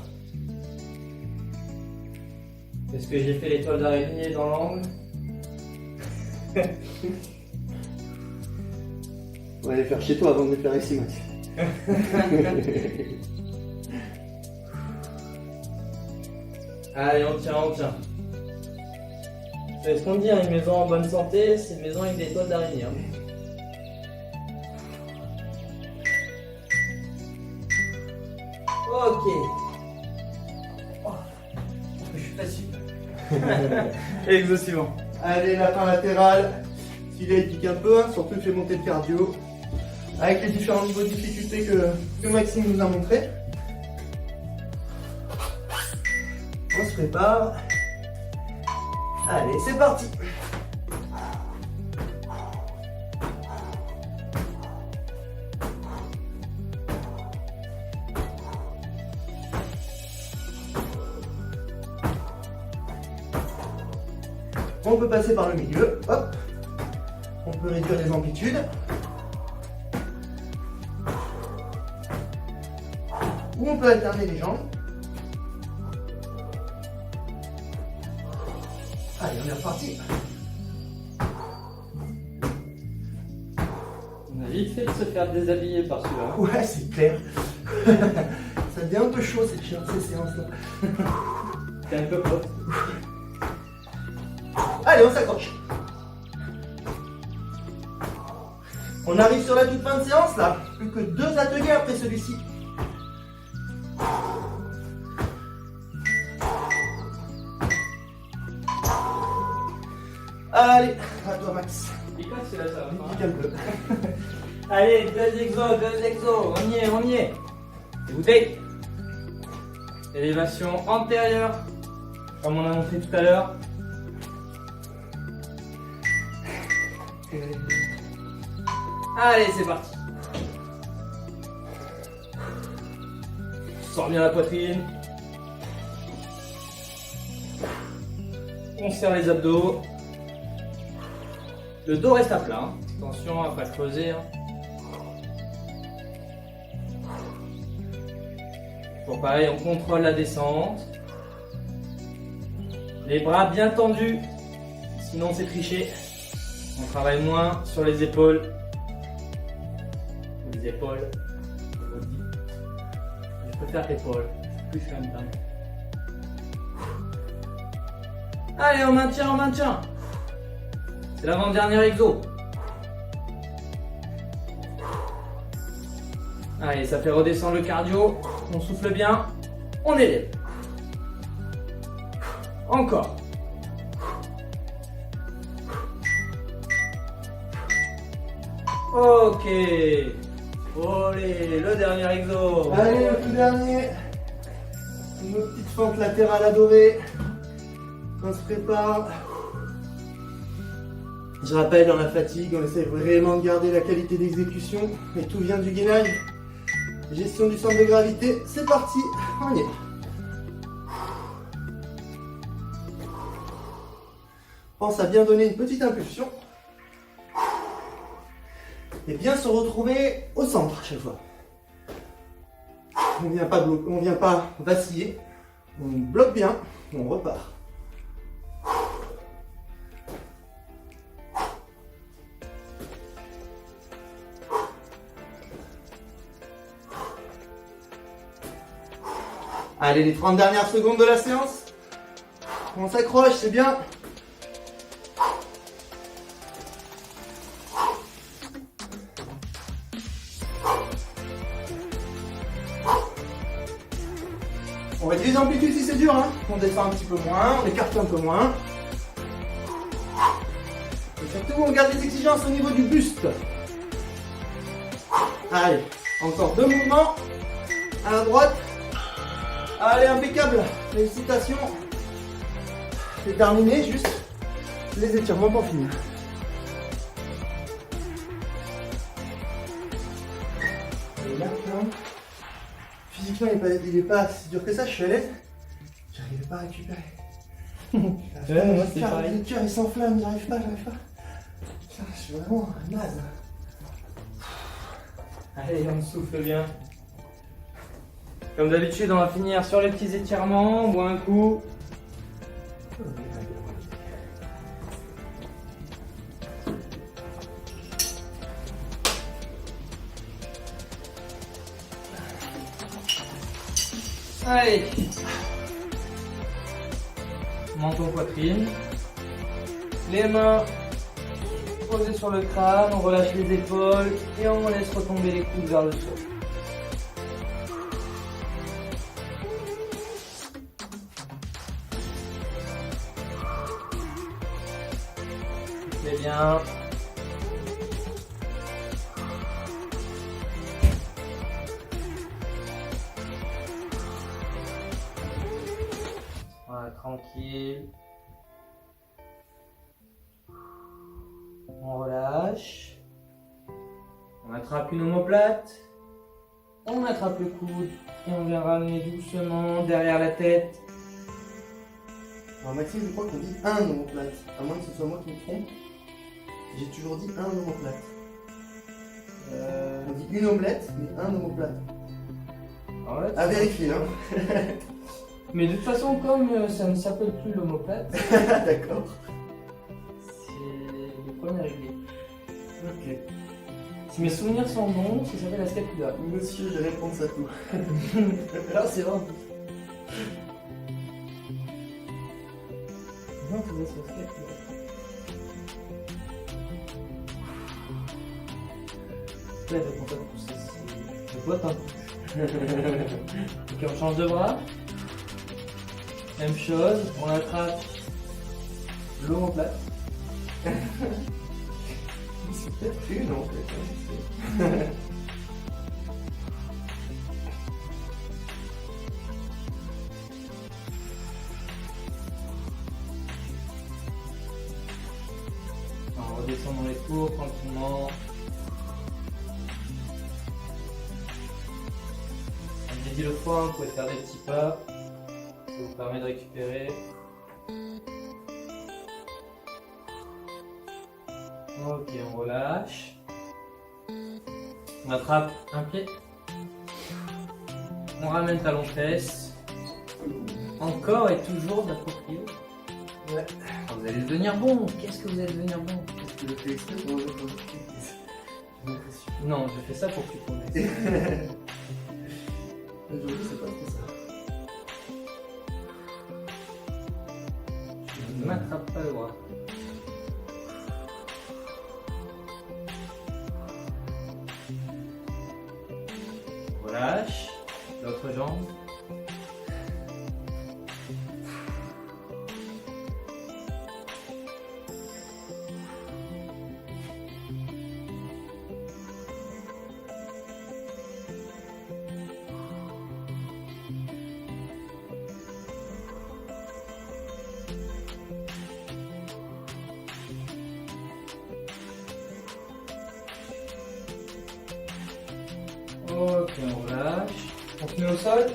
Est-ce que j'ai fait l'étoile d'araignée dans l'angle? On va les faire chez toi avant de les faire ici, Mathieu. Allez, on tient, on tient. C'est ce qu'on dit, hein, une maison en bonne santé, c'est une maison avec des toiles d'araignée. Hein. Ok. Oh, je suis facile. Exo suivant. Allez, lapin latéral. Celui-là il pique un peu, hein, surtout il fait monter le cardio. Avec les différents niveaux de difficulté que Maxime nous a montré. On se prépare. Allez, c'est parti. On peut passer par le milieu, hop. On peut réduire les amplitudes. Ou on peut alterner les jambes. Allez, on est reparti. On a vite fait de se faire déshabiller par celui-là. Ouais, c'est clair. Ça devient un peu chaud ces séances-là. C'est un peu pote. Allez, on s'accroche. On arrive sur la toute fin de séance là. Plus que 2 ateliers après celui-ci. Allez, à toi Max. Il passe, c'est là, ça va. Pique un peu. Allez, 2 exos, on y est. Écoutez. Élévation antérieure, comme on a montré tout à l'heure. Allez, c'est parti. Sors bien la poitrine. On serre les abdos. Le dos reste à plat. Attention à ne pas creuser. Bon, pareil, on contrôle la descente. Les bras bien tendus, sinon c'est triché. On travaille moins sur les épaules. Les épaules. Je préfère l'épaule, c'est plus quand même dingue. Allez, on maintient. C'est l'avant-dernier exo. Allez, ça fait redescendre le cardio. On souffle bien. On élève. Encore. Ok. Allez, le dernier exo. Allez, le tout dernier. Une petite fente latérale adorée. On se prépare. Je rappelle, dans la fatigue, on essaie vraiment de garder la qualité d'exécution. Et tout vient du gainage. Gestion du centre de gravité. C'est parti. On y est. Pense à bien donner une petite impulsion. Et bien se retrouver au centre à chaque fois. On ne vient pas vaciller. On bloque bien. On repart. Allez, les 30 dernières secondes de la séance. On s'accroche, c'est bien. On réduit les amplitudes si c'est dur, hein. On descend un petit peu moins, on écarte un peu moins. Et surtout, on garde les exigences au niveau du buste. Allez, encore 2 mouvements. À la droite. Allez, impeccable. Félicitations. C'est terminé, juste les étirements pour finir. Et là, physiquement, il est pas si dur que ça, je suis à l'aise. J'arrivais pas à récupérer. Moi, c'est pareil. Le cœur il s'enflamme, j'arrive pas. Putain, je suis vraiment naze. Allez, on souffle bien. Comme d'habitude, on va finir sur les petits étirements. On boit un coup. Allez. Menton poitrine. Les mains posées sur le crâne. On relâche les épaules et on laisse retomber les coudes vers le sol. C'est bien. Voilà, tranquille. On relâche. On attrape une omoplate. On attrape le coude et on vient ramener doucement derrière la tête. Alors Maxime, je crois qu'on dit un omoplate. À moins que ce soit moi qui me trompe. J'ai toujours dit un omoplate. On dit une omelette, mais un omoplate. Ouais, À vérifier, hein. mais de toute façon, comme ça ne s'appelle plus l'omoplate, D'accord. c'est le premier réglé. Ok. Si mes souvenirs sont bons, ça s'appelle la scapula. Monsieur, j'ai réponse à tout. Là, c'est vrai. Non, c'est la scapula. très responsable pour ces potes. Hein. Ok, on change de bras. Même chose, on attrape l'omoplate. C'est peut-être une en fait. On redescend dans les cours tranquillement. Comme j'ai dit l'autre fois, vous pouvez faire des petits pas. Ça vous permet de récupérer. Ok, on relâche. On attrape un pied. On ramène talon-fesse. Encore et toujours de la proprio. Ouais. Vous allez devenir bon. Qu'est-ce que vous allez devenir bon? Tu le fais exprès pour le Non, je fais ça pour que tu connaisses. Aujourd'hui, c'est pas trop ça. Je ne m'attrape pas le bras. Relâche. L'autre jambe. Ok, on relâche. On se met au sol.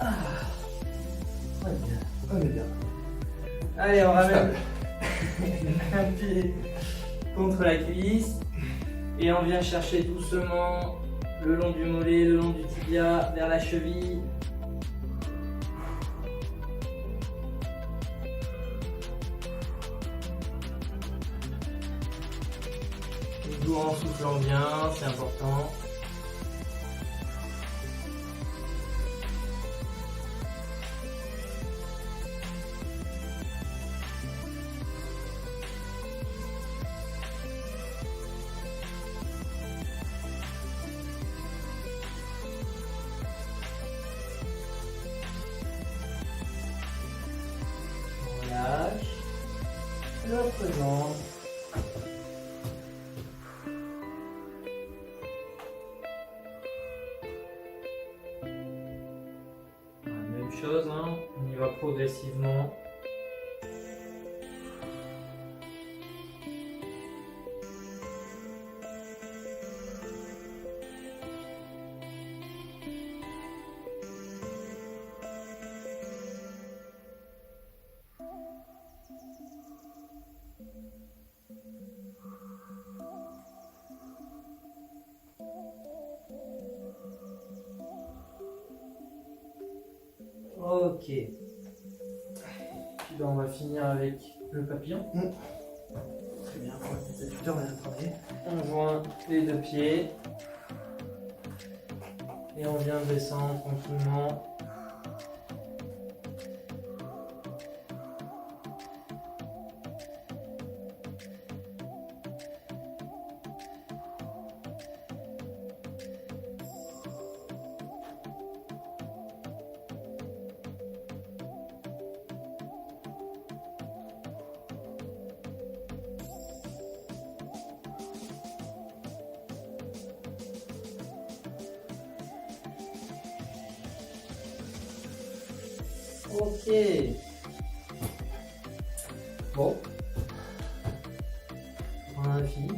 On est bien. On est bien. Allez, on ramène un pied contre la cuisse. Et on vient chercher doucement le long du mollet, le long du tibia, vers la cheville. Toujours en soufflant bien, c'est important. On relâche. L'autre jambe. Même chose, hein, on y va progressivement. Ok. Puis ben, on va finir avec le papillon. Très bien, pour la tête on va travailler. On joint les deux pieds. Et on vient descendre tranquillement. Ok. Bon. On a fini.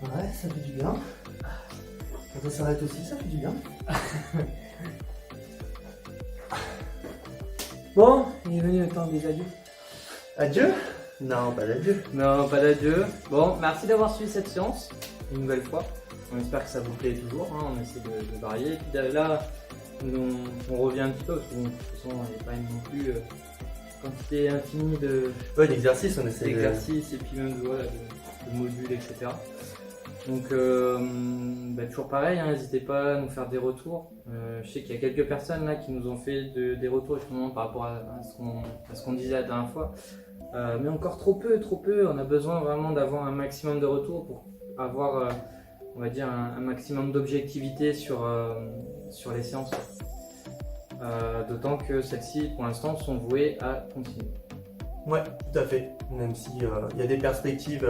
Ouais, ça fait du bien. Quand ça s'arrête aussi, ça fait du bien. Bon, il est venu le temps des adieux. Adieu? Non, pas d'adieu. Non, pas d'adieu. Bon, merci d'avoir suivi cette séance une nouvelle fois. On espère que ça vous plaît toujours. Hein. On essaie de varier. Et puis là, on revient un petit peu parce que bon, de toute façon, il n'y a pas non plus quantité infinie Ouais, l'exercice, on essaie d'exercices et puis même voilà, de modules, etc. Donc, toujours pareil, hein, n'hésitez pas à nous faire des retours. Je sais qu'il y a quelques personnes là qui nous ont fait des retours justement par rapport à ce qu'on disait la dernière fois. Mais encore trop peu. On a besoin vraiment d'avoir un maximum de retours pour avoir, on va dire, un maximum d'objectivité sur les séances. D'autant que celles-ci, pour l'instant, sont vouées à continuer. Ouais, tout à fait. Même si il y a des perspectives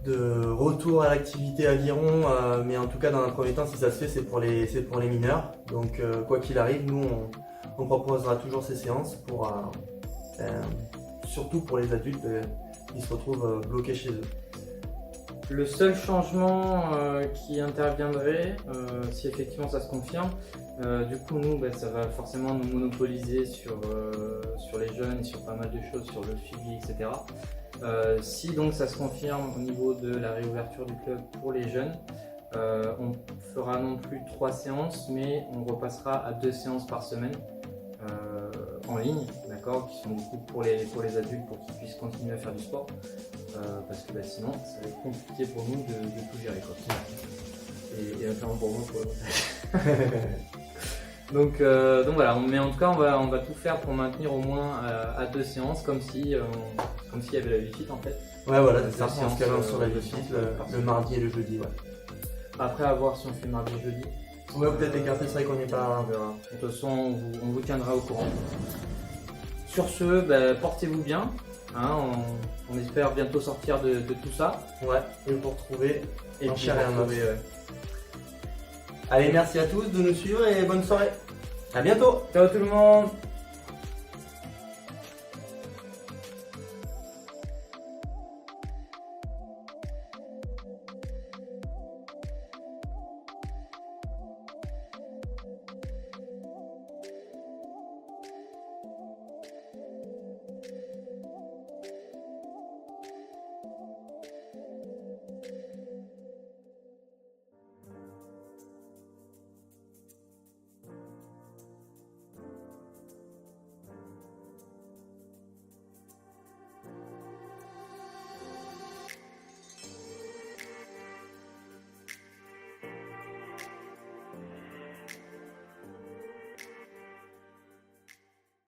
de retour à l'activité aviron, mais en tout cas dans un premier temps, si ça se fait, c'est pour les mineurs. Donc quoi qu'il arrive, nous on proposera toujours ces séances pour surtout pour les adultes qui se retrouvent bloqués chez eux. Le seul changement qui interviendrait, si effectivement ça se confirme, du coup nous, ça va forcément nous monopoliser sur les jeunes et sur pas mal de choses, sur le suivi, etc. Si donc ça se confirme au niveau de la réouverture du club pour les jeunes, on fera non plus 3 séances, mais on repassera à 2 séances par semaine en ligne, d'accord, qui sont du coup pour les adultes pour qu'ils puissent continuer à faire du sport. Parce que sinon ça va être compliqué pour nous de tout gérer quoi. Et notamment pour moi donc voilà, mais en tout cas on va tout faire pour maintenir au moins à 2 séances comme s'il y avait la Wi-Fi en fait. Ouais voilà, c'est ça, séances, on se calme sur la deux Wi-Fi séances le mardi et le jeudi. Ouais. Après à voir si on fait mardi et jeudi. Ouais, peut-être écarter, c'est vrai qu'on n'est pas. On verra. De toute façon on vous tiendra au courant. Sur ce, portez-vous bien. On espère bientôt sortir de tout ça. Ouais, et vous retrouver Et en puis chair et en os. retrouver, Allez, merci à tous de nous suivre et bonne soirée. À bientôt. Ciao tout le monde.